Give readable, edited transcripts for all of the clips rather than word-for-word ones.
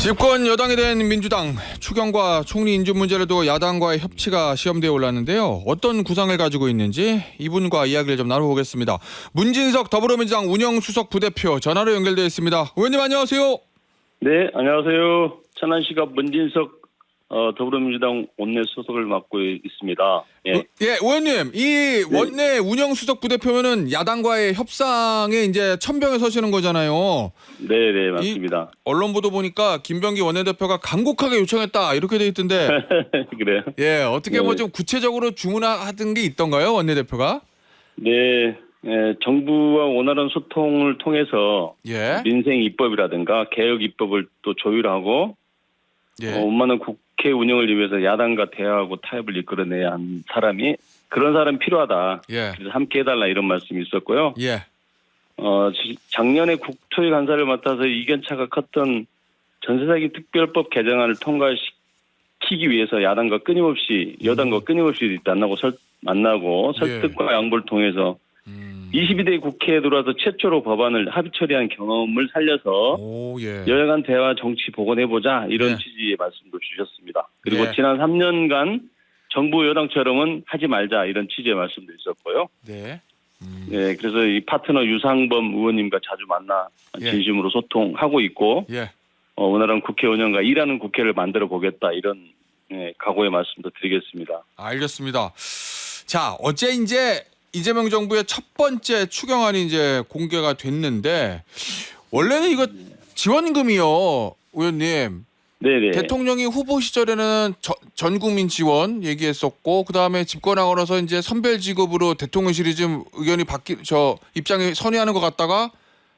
집권 여당이 된 민주당, 추경과 총리 인준 문제를 두고 야당과의 협치가 시험대에 올랐는데요. 어떤 구상을 가지고 있는지 이분과 이야기를 좀 나눠보겠습니다. 문진석 더불어민주당 운영수석 부대표 전화로 연결되어 있습니다. 의원님 안녕하세요. 네, 안녕하세요. 천안시가 문진석 더불어민주당 원내 소속을 맡고 있습니다. 예, 의원님, 이 원내 운영수석 부대표면은 야당과의 협상에 이제 천병에 서시는 거잖아요. 네, 맞습니다. 언론 보도 보니까 김병기 원내대표가 간곡하게 요청했다 이렇게 돼 있던데. 그래요? 예, 어떻게 뭐 좀 구체적으로 주문하던 게 있던가요, 원내대표가? 네, 정부와 원활한 소통을 통해서 예. 민생 입법이라든가 개혁 입법을 또 조율하고 예. 원만한 국회 운영을 위해서 야당과 대화하고 타협을 이끌어내야 하는 사람이 그런 사람이 필요하다. 예. 그래서 함께 해달라 이런 말씀이 있었고요. 예. 작년에 국토위 간사를 맡아서 이견차가 컸던 전세사기 특별법 개정안을 통과시키기 위해서 야당과 끊임없이 여당과 끊임없이 만나고 설득과 양보를 통해서 22대 국회에 들어와서 최초로 법안을 합의 처리한 경험을 살려서 여야 간 대화 정치 복원해보자 이런 취지의 말씀도 주셨습니다. 그리고 지난 3년간 정부 여당처럼은 하지 말자 이런 취지의 말씀도 있었고요. 네, 그래서 이 파트너 유상범 의원님과 자주 만나 진심으로 소통하고 있고 원활한 국회 운영과 일하는 국회를 만들어 보겠다 이런 각오의 말씀도 드리겠습니다. 알겠습니다. 자, 어제 이제 이재명 정부의 첫 번째 추경안이 이제 공개가 됐는데 원래는 이거 지원금이요, 의원님. 네네. 대통령이 후보 시절에는 전 국민 지원 얘기했었고 그 다음에 집권하고 나서 이제 선별 지급으로 대통령실이 좀 의견이 입장이 선회하는 것 같다가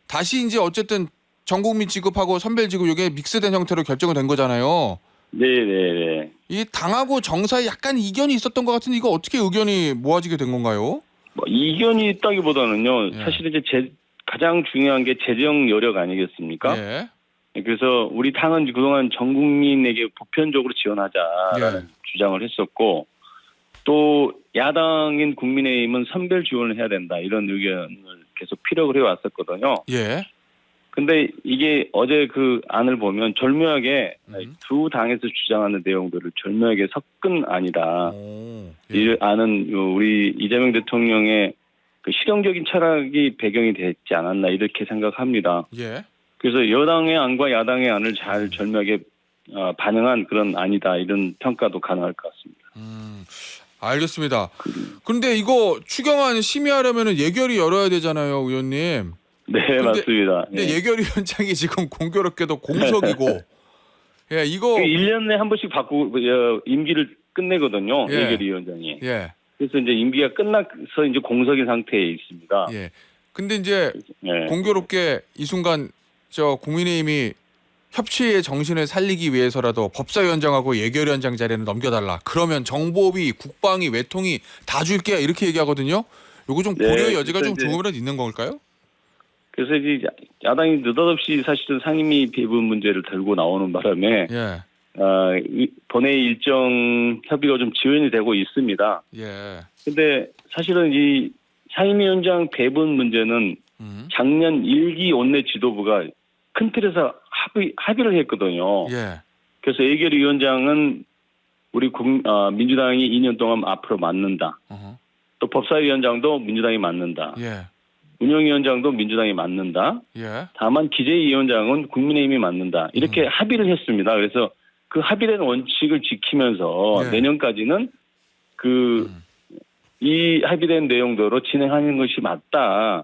다시 이제 어쨌든 전 국민 지급하고 선별 지급 이게 믹스된 형태로 결정이 된 거잖아요. 네네네. 이 당하고 정사에 약간 이견이 있었던 것 같은데 이거 어떻게 의견이 모아지게 된 건가요? 뭐 이견이 있다기보다는요. 사실 이제 가장 중요한 게 재정 여력 아니겠습니까? 그래서 우리 당은 그동안 전 국민에게 보편적으로 지원하자라는 주장을 했었고 또 야당인 국민의힘은 선별 지원을 해야 된다 이런 의견을 계속 피력을 해왔었거든요. 근데 이게 어제 그 안을 보면 절묘하게 두 당에서 주장하는 내용들을 절묘하게 섞은 안이다. 이 안은 우리 이재명 대통령의 그 실용적인 철학이 배경이 됐지 않았나 이렇게 생각합니다. 그래서 여당의 안과 야당의 안을 잘 절묘하게 반영한 그런 안이다 이런 평가도 가능할 것 같습니다. 알겠습니다. 그런데 이거 추경안 심의하려면 예결위 열어야 되잖아요, 의원님. 네, 맞습니다. 근데 예결위원장이 지금 공교롭게도 공석이고, 이거 1년에 한 번씩 임기를 끝내거든요, 예결위원장이. 그래서 이제 임기가 끝나서 이제 공석인 상태에 있습니다. 근데 이제 공교롭게 이 순간 국민의힘이 협치의 정신을 살리기 위해서라도 법사위원장하고 예결위원장 자리는 넘겨달라. 그러면 정보비, 국방위, 외통위 다 줄게 이렇게 얘기하거든요. 이거 좀 고려의 여지가 좀 조금이라도 있는 걸까요? 그래서 이제 야당이 느닷없이 사실은 상임위 배분 문제를 들고 나오는 바람에 본회의 일정 협의가 좀 지연이 되고 있습니다. 근데 사실은 이 상임위원장 배분 문제는 작년 1기 원내 지도부가 큰 틀에서 합의를 했거든요. 그래서 예결위원장은 우리 민주당이 2년 동안 앞으로 맡는다. 또 법사위원장도 민주당이 맡는다. 운영위원장도 민주당이 맡는다. 다만 기재위원장은 국민의힘이 맡는다. 이렇게 합의를 했습니다. 그래서 그 합의된 원칙을 지키면서 내년까지는 이 합의된 내용대로 진행하는 것이 맞다.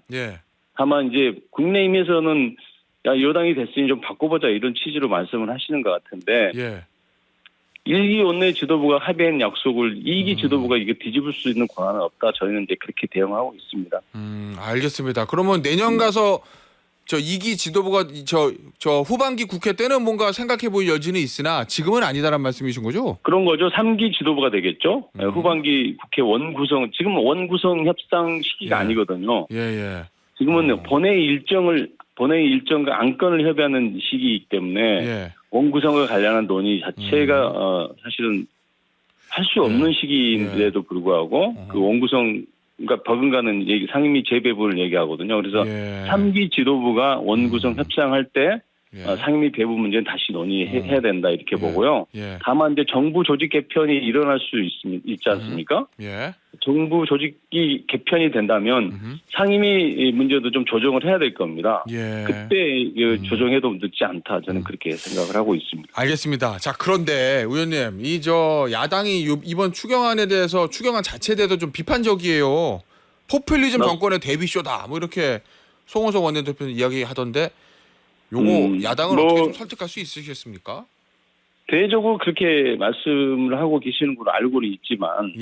다만 이제 국민의힘에서는 여당이 됐으니 좀 바꿔보자 이런 취지로 말씀을 하시는 것 같은데 1기 원내 지도부가 합의한 약속을 2기 지도부가 이게 뒤집을 수 있는 권한은 없다. 저희는 이제 그렇게 대응하고 있습니다. 알겠습니다. 그러면 내년 가서 2기 지도부가 후반기 국회 때는 뭔가 생각해 볼 여지는 있으나 지금은 아니다라는 말씀이신 거죠? 그런 거죠. 3기 지도부가 되겠죠. 후반기 국회 원구성 지금 원구성 협상 시기가 아니거든요. 지금은 본회의 일정과 안건을 협의하는 시기이기 때문에 원구성과 관련한 논의 자체가 사실은 할 수 없는 시기인데도 불구하고 그 원구성 그러니까 버금가는 상임위 재배분을 얘기하거든요. 그래서 3기 지도부가 원구성 협상할 때 상임위 배부 문제는 다시 논의해야 된다 이렇게 보고요. 다만 이제 정부 조직 개편이 일어날 수 있지 않습니까? 정부 조직이 개편이 된다면 상임위 문제도 좀 조정을 해야 될 겁니다. 그때 조정해도 늦지 않다 저는 그렇게 생각을 하고 있습니다. 알겠습니다. 자, 그런데 의원님 야당이 이번 추경안에 대해서 추경안 자체에 대해서 좀 비판적이에요. 포퓰리즘 정권의 데뷔쇼다 뭐 이렇게 송호석 원내대표는 이야기하던데 요거 야당을 어떻게 좀 설득할 수 있으시겠습니까? 대외적으로 그렇게 말씀을 하고 계시는 걸로 알고는 있지만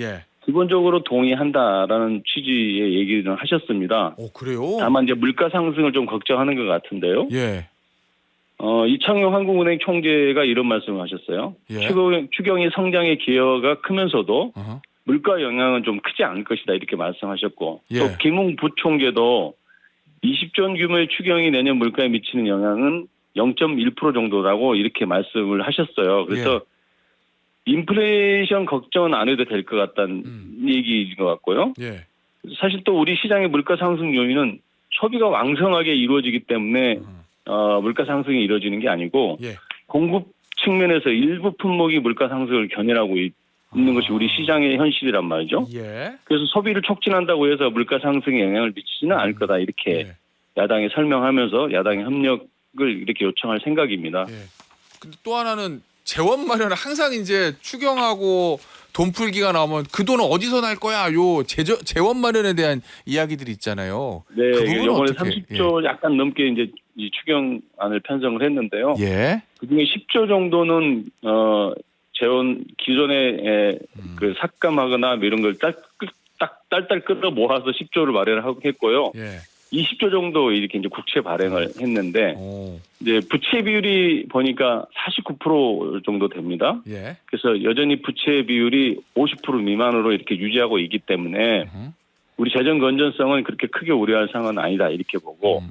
기본적으로 동의한다라는 취지의 얘기를 하셨습니다. 그래요? 다만 이제 물가 상승을 좀 걱정하는 것 같은데요. 이창용 한국은행 총재가 이런 말씀을 하셨어요. 추경이 성장의 기여가 크면서도 물가 영향은 좀 크지 않을 것이다 이렇게 말씀하셨고 또 김웅 부총재도 20조 원 규모의 추경이 내년 물가에 미치는 영향은 0.1% 정도라고 이렇게 말씀을 하셨어요. 그래서 인플레이션 걱정은 안 해도 될 것 같다는 얘기인 것 같고요. 사실 또 우리 시장의 물가 상승 요인은 소비가 왕성하게 이루어지기 때문에 물가 상승이 이루어지는 게 아니고 공급 측면에서 일부 품목이 물가 상승을 견인하고 있는 것이 우리 시장의 현실이란 말이죠. 그래서 소비를 촉진한다고 해서 물가 상승에 영향을 미치지는 않을 거다 이렇게 야당이 설명하면서 야당의 협력을 이렇게 요청할 생각입니다. 근데 또 하나는 재원 마련을 항상 이제 추경하고 돈 풀기가 나오면 그 돈은 어디서 날 거야? 요 재원 마련에 대한 이야기들이 있잖아요. 네, 이번에 30조 약간 넘게 이제 이 추경안을 편성을 했는데요. 그중에 10조 정도는 재원 기존에 그 삭감하거나 이런 걸 딸딸 끌어 모아서 10조를 마련했고요. 20조 정도 이렇게 이제 국채 발행을 했는데 이제 부채 비율이 보니까 49% 정도 됩니다. 그래서 여전히 부채 비율이 50% 미만으로 이렇게 유지하고 있기 때문에 우리 재정 건전성은 그렇게 크게 우려할 상황은 아니다 이렇게 보고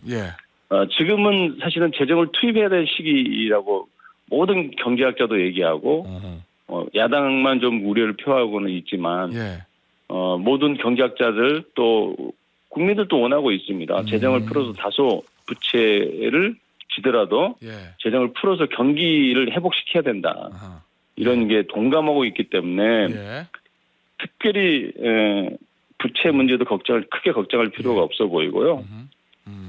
지금은 사실은 재정을 투입해야 될 시기라고 모든 경제학자도 얘기하고 야당만 좀 우려를 표하고는 있지만 모든 경제학자들 또 국민들도 원하고 있습니다. 재정을 풀어서 다소 부채를 지더라도 재정을 풀어서 경기를 회복시켜야 된다. 이런 게 동감하고 있기 때문에 특별히 부채 문제도 크게 걱정할 필요가 없어 보이고요.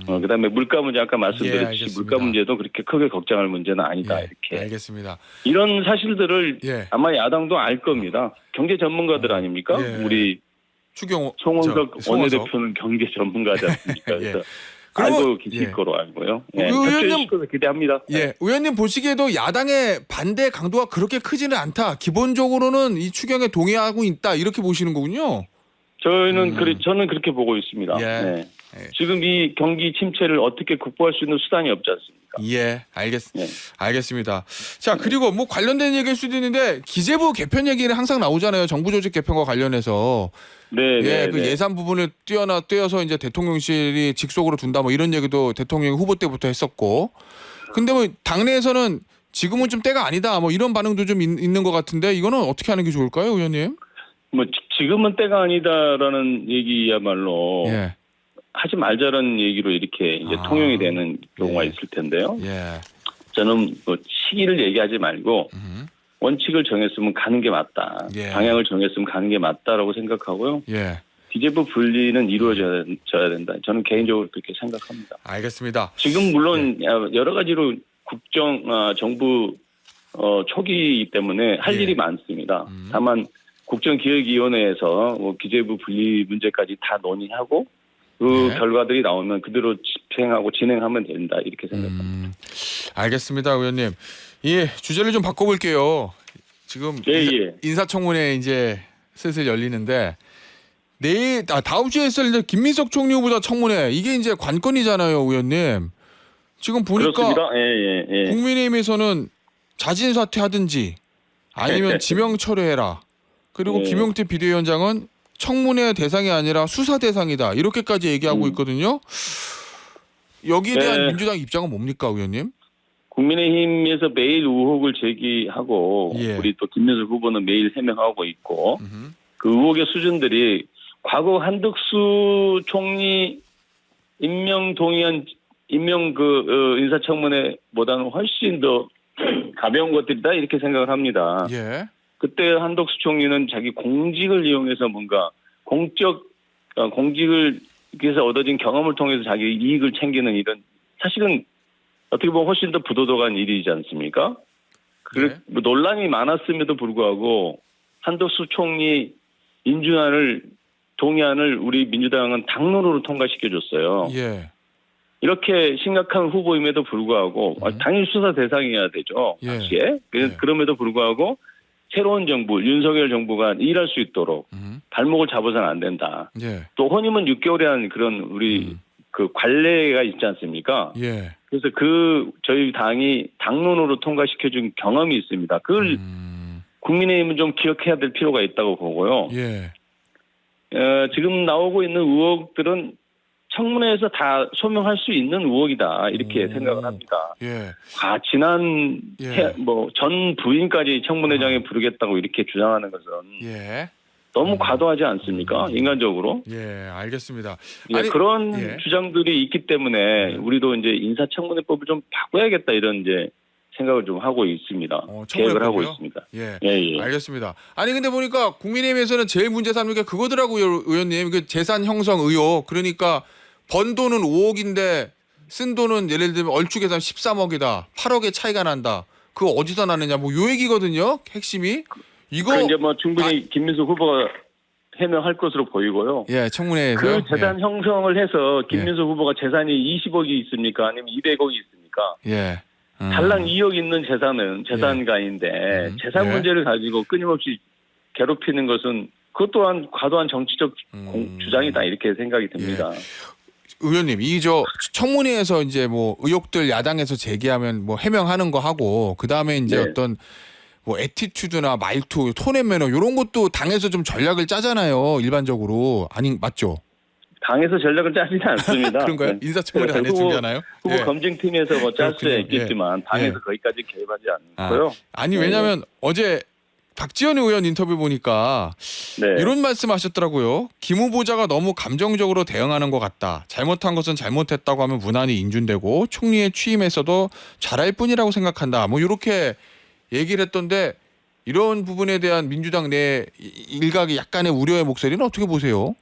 그다음에 물가 문제 아까 말씀드렸듯이 물가 문제도 그렇게 크게 걱정할 문제는 아니다. 이렇게. 알겠습니다. 이런 사실들을 아마 야당도 알 겁니다. 경제 전문가들 아닙니까? 우리 송원석 원내대표는 경제 전문가지 않습니까? 그래서 알고 계실 거로 알고요. 의원님 기대합니다. 의원님 보시기에도 야당의 반대 강도가 그렇게 크지는 않다. 기본적으로는 이 추경에 동의하고 있다. 이렇게 보시는 거군요. 저는 그렇게 보고 있습니다. 지금 이 경기 침체를 어떻게 극복할 수 있는 수단이 없지 않습니까? 알겠습니다. 자, 그리고 뭐 관련된 얘기일 수도 있는데 기재부 개편 얘기는 항상 나오잖아요. 정부 조직 개편과 관련해서. 그 예산 부분을 떼어서 이제 대통령실이 직속으로 둔다 뭐 이런 얘기도 대통령 후보 때부터 했었고. 근데 뭐 당내에서는 지금은 좀 때가 아니다 뭐 이런 반응도 좀 있는 것 같은데 이거는 어떻게 하는 게 좋을까요, 의원님? 뭐 지금은 때가 아니다라는 얘기야말로 하지 말자라는 얘기로 이렇게 이제 통용이 되는 경우가 있을 텐데요. 저는 뭐 시기를 얘기하지 말고 원칙을 정했으면 가는 게 맞다. 방향을 정했으면 가는 게 맞다라고 생각하고요. 기재부 분리는 이루어져야 된다. 저는 개인적으로 그렇게 생각합니다. 알겠습니다. 지금 물론 여러 가지로 정부 초기이기 때문에 할 일이 많습니다. 다만 국정기획위원회에서 뭐 기재부 분리 문제까지 다 논의하고 그 결과들이 나오면 그대로 집행하고 진행하면 된다 이렇게 생각합니다. 알겠습니다, 의원님. 주제를 좀 바꿔볼게요. 지금 인사청문회 이제 슬슬 열리는데 다음 주에 있을 이제 김민석 총리 후보자 청문회 이게 이제 관건이잖아요, 의원님. 지금 보니까 국민의힘에서는 자진 사퇴하든지 아니면 지명 철회해라. 그리고 김용태 비대위원장은 청문회 대상이 아니라 수사 대상이다. 이렇게까지 얘기하고 있거든요. 여기에 대한 민주당 입장은 뭡니까, 의원님? 국민의힘에서 매일 의혹을 제기하고 우리 또 김민석 후보는 매일 해명하고 있고 그 의혹의 수준들이 과거 한덕수 총리 임명 동의안 임명 인사청문회보다는 훨씬 더 가벼운 것들이다 이렇게 생각을 합니다. 예. 그때 한덕수 총리는 자기 공직을 이용해서 뭔가 공직을 위해서 얻어진 경험을 통해서 자기 이익을 챙기는 일은 사실은 어떻게 보면 훨씬 더 부도덕한 일이지 않습니까? 네. 뭐 논란이 많았음에도 불구하고 한덕수 총리 동의안을 우리 민주당은 당론으로 통과시켜줬어요. 예. 이렇게 심각한 후보임에도 불구하고 당연히 수사 대상이어야 되죠. 예. 당시에. 그럼에도 불구하고 새로운 정부, 윤석열 정부가 일할 수 있도록 발목을 잡아서는 안 된다. 예. 또 혼임은 6개월이라는 그런 우리 그 관례가 있지 않습니까? 예. 그래서 저희 당이 당론으로 통과시켜준 경험이 있습니다. 그걸 국민의힘은 좀 기억해야 될 필요가 있다고 보고요. 예. 지금 나오고 있는 의혹들은 청문회에서 다 소명할 수 있는 의혹이다 이렇게 생각을 합니다. 예. 지난 전 부인까지 청문회장에 부르겠다고 이렇게 주장하는 것은 예. 너무 과도하지 않습니까? 인간적으로. 예, 알겠습니다. 그런 주장들이 있기 때문에 우리도 이제 인사청문회법을 좀 바꿔야겠다 이런 이제 생각을 좀 하고 있습니다. 계획을 하고 있습니다. 예. 예. 알겠습니다. 아니 근데 보니까 국민의힘에서는 제일 문제 삼는 게 그거더라고요, 의원님. 그 재산 형성 의혹. 그러니까 번 돈은 5억인데 쓴 돈은 예를 들면 얼추 계산 13억이다. 8억의 차이가 난다. 그거 어디서 나느냐? 뭐 요 얘기거든요. 핵심이. 이거 이제 뭐 충분히 김민수 후보가 해명할 것으로 보이고요. 예, 청문회에서 그 재산 형성을 해서 김민수 후보가 재산이 20억이 있습니까? 아니면 200억이 있습니까? 예. 달랑 2억 있는 재산은 재산가인데 재산 문제를 가지고 끊임없이 괴롭히는 것은 그것 또한 과도한 정치적 주장이다 이렇게 생각이 듭니다. 의원님, 청문회에서 이제 뭐 의혹들 야당에서 제기하면 뭐 해명하는 거 하고 그 다음에 이제 어떤 뭐 애티튜드나 말투, 톤앤 매너 이런 것도 당에서 좀 전략을 짜잖아요. 일반적으로 맞죠? 당에서 전략을 짜지는 않습니다. 그런가요? 인사청문회 안에 준비하나요? 후보 검증팀에서 뭐 짤 수 있겠지만 당에서 거기까지 개입하지 않고요. 왜냐하면 어제 박지원 의원 인터뷰 보니까 이런 말씀하셨더라고요. 김 후보자가 너무 감정적으로 대응하는 것 같다. 잘못한 것은 잘못했다고 하면 무난히 인준되고 총리에 취임해서도 잘할 뿐이라고 생각한다. 뭐 이렇게 얘기를 했던데 이런 부분에 대한 민주당 내 일각의 약간의 우려의 목소리는 어떻게 보세요?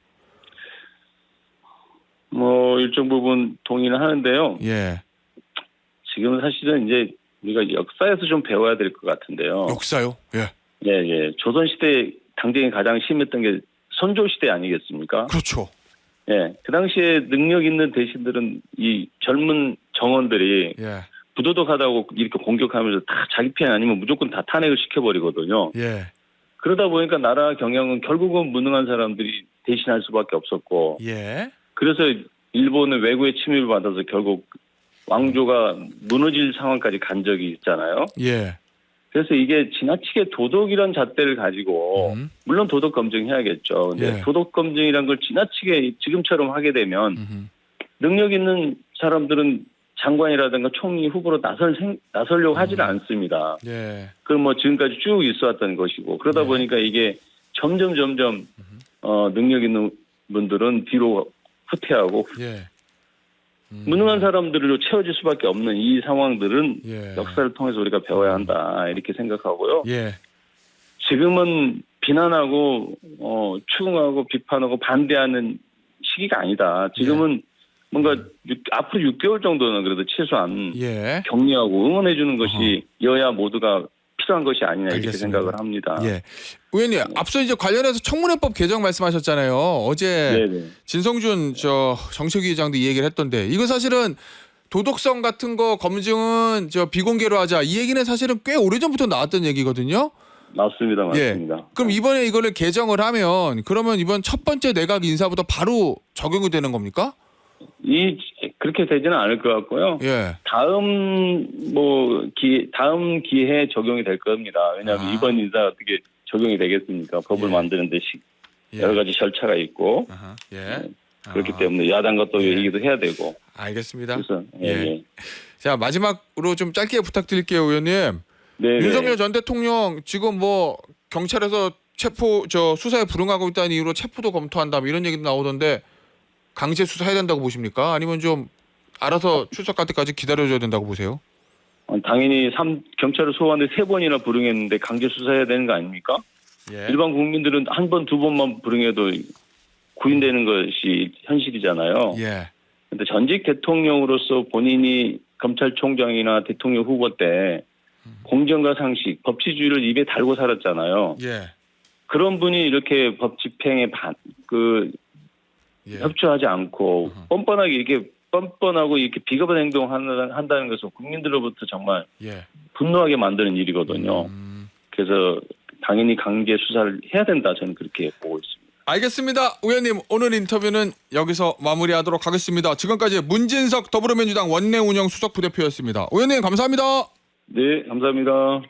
뭐 일정 부분 동의는 하는데요. 예. 지금은 사실은 이제 우리가 역사에서 좀 배워야 될 것 같은데요. 역사요? 예. 예. 조선시대 당쟁이 가장 심했던 게 선조시대 아니겠습니까? 그렇죠. 예. 그 당시에 능력 있는 대신들은 이 젊은 정원들이 부도덕하다고 이렇게 공격하면서 다 자기 편 아니면 무조건 다 탄핵을 시켜버리거든요. 예. 그러다 보니까 나라 경영은 결국은 무능한 사람들이 대신할 수밖에 없었고. 예. 그래서 일본은 외국의 침입을 받아서 결국 왕조가 무너질 상황까지 간 적이 있잖아요. 예. 그래서 이게 지나치게 도덕이란 잣대를 가지고 물론 도덕 검증해야겠죠. 근데 도덕 검증이란 걸 지나치게 지금처럼 하게 되면 능력 있는 사람들은 장관이라든가 총리 후보로 나서려고 하지는 않습니다. 예. 그럼 뭐 지금까지 쭉 있어왔던 것이고 그러다 보니까 이게 점점 능력 있는 분들은 뒤로 후퇴하고 무능한 사람들로 채워질 수밖에 없는 이 상황들은 역사를 통해서 우리가 배워야 한다 이렇게 생각하고요. 지금은 비난하고 추궁하고 비판하고 반대하는 시기가 아니다. 지금은 뭔가 앞으로 6개월 정도는 그래도 최소한 격려하고 응원해 주는 것이 여야 모두가 필요한 것이 아니냐 이렇게 생각을 합니다. 의원님, 앞서 이제 관련해서 청문회법 개정 말씀하셨잖아요. 어제 진성준 정책위 의장도 이 얘기를 했던데 이거 사실은 도덕성 같은 거 검증은 비공개로 하자 이 얘기는 사실은 꽤 오래전부터 나왔던 얘기거든요. 맞습니다. 그럼 이번에 이거를 개정을 하면 그러면 이번 첫 번째 내각 인사부터 바로 적용이 되는 겁니까? 그렇게 되지는 않을 것 같고요. 다음 기회에 적용이 될 겁니다. 왜냐하면 이번 인사 어떻게 적용이 되겠습니까? 법을 만드는데 여러 가지 절차가 있고 그렇기 때문에 야당과 또 얘기도 해야 되고. 알겠습니다. 그래서 자 마지막으로 좀 짧게 부탁드릴게요, 의원님. 윤석열 전 대통령 지금 뭐 경찰에서 수사에 불응하고 있다는 이유로 체포도 검토한다 이런 얘기도 나오던데. 강제 수사해야 된다고 보십니까? 아니면 좀 알아서 출석할 때까지 기다려줘야 된다고 보세요? 당연히 경찰을 소환해 3번이나 불응했는데 강제 수사해야 되는 거 아닙니까? 예. 일반 국민들은 한 번, 2번만 불응해도 구인되는 것이 현실이잖아요. 예. 근데 전직 대통령으로서 본인이 검찰총장이나 대통령 후보 때 공정과 상식, 법치주의를 입에 달고 살았잖아요. 예. 그런 분이 이렇게 법 집행에 예. 협조하지 않고 뻔뻔하게 이렇게 뻔뻔하고 이렇게 비겁한 행동을 한다는 것은 국민들로부터 정말 예. 분노하게 만드는 일이거든요. 그래서 당연히 강제 수사를 해야 된다, 저는 그렇게 보고 있습니다. 알겠습니다. 의원님, 오늘 인터뷰는 여기서 마무리하도록 하겠습니다. 지금까지 문진석 더불어민주당 원내운영 수석 부대표였습니다. 의원님 감사합니다. 네, 감사합니다.